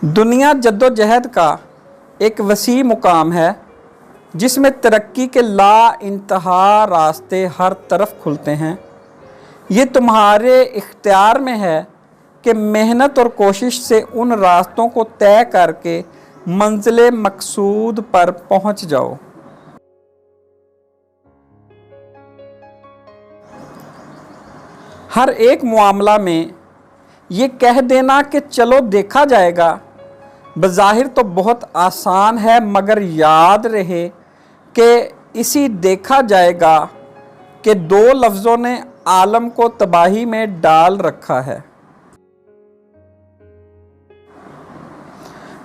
दुनिया जद्दोजहद का एक वसी मुकाम है जिसमें तरक्की के ला इंतहा रास्ते हर तरफ खुलते हैं। ये तुम्हारे इख्तियार में है कि मेहनत और कोशिश से उन रास्तों को तय करके मंजिल मकसूद पर पहुंच जाओ। हर एक मामला में ये कह देना कि चलो देखा जाएगा बज़ाहिर तो बहुत आसान है, मगर याद रहे कि इसी देखा जाएगा कि दो लफ्ज़ों ने आलम को तबाही में डाल रखा है।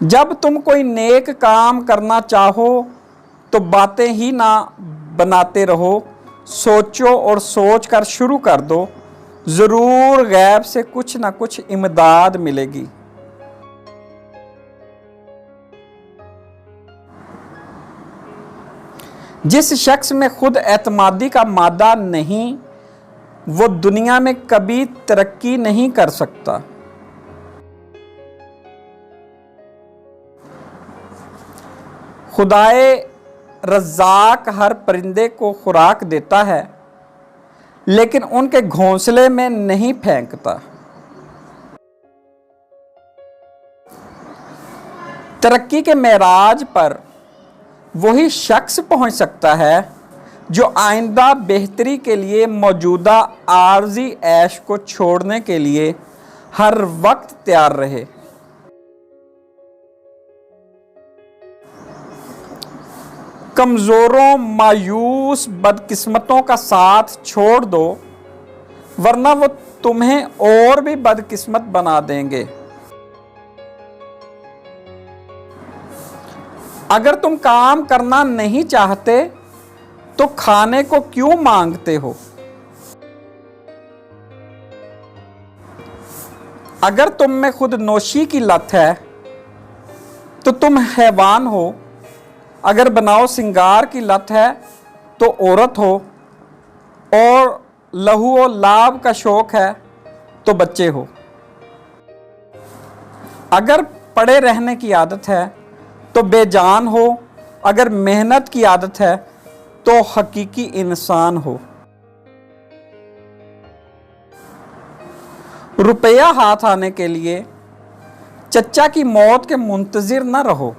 जब तुम कोई नेक काम करना चाहो तो बातें ही ना बनाते रहो, सोचो और सोच कर शुरू कर दो। ज़रूर गैब से कुछ ना कुछ इमदाद मिलेगी। जिस शख्स में खुद एतमादी का मादा नहीं, वो दुनिया में कभी तरक्की नहीं कर सकता। खुदाए रज़्ज़ाक हर परिंदे को खुराक देता है, लेकिन उनके घोंसले में नहीं फेंकता। तरक्की के मेराज पर वही शख्स पहुंच सकता है जो आइंदा बेहतरी के लिए मौजूदा आर्जी ऐश को छोड़ने के लिए हर वक्त तैयार रहे। कमज़ोरों, मायूस बदकिस्मतों का साथ छोड़ दो, वरना वो तुम्हें और भी बदकिस्मत बना देंगे। अगर तुम काम करना नहीं चाहते तो खाने को क्यों मांगते हो? अगर तुम में खुद नोशी की लत है तो तुम हैवान हो। अगर बनाओ सिंगार की लत है तो औरत हो, और लहू और लाभ का शौक है तो बच्चे हो। अगर पड़े रहने की आदत है तो बेजान हो, अगर मेहनत की आदत है तो हकीकी इंसान हो। रुपया हाथ आने के लिए चच्चा की मौत के मुंतजिर न रहो।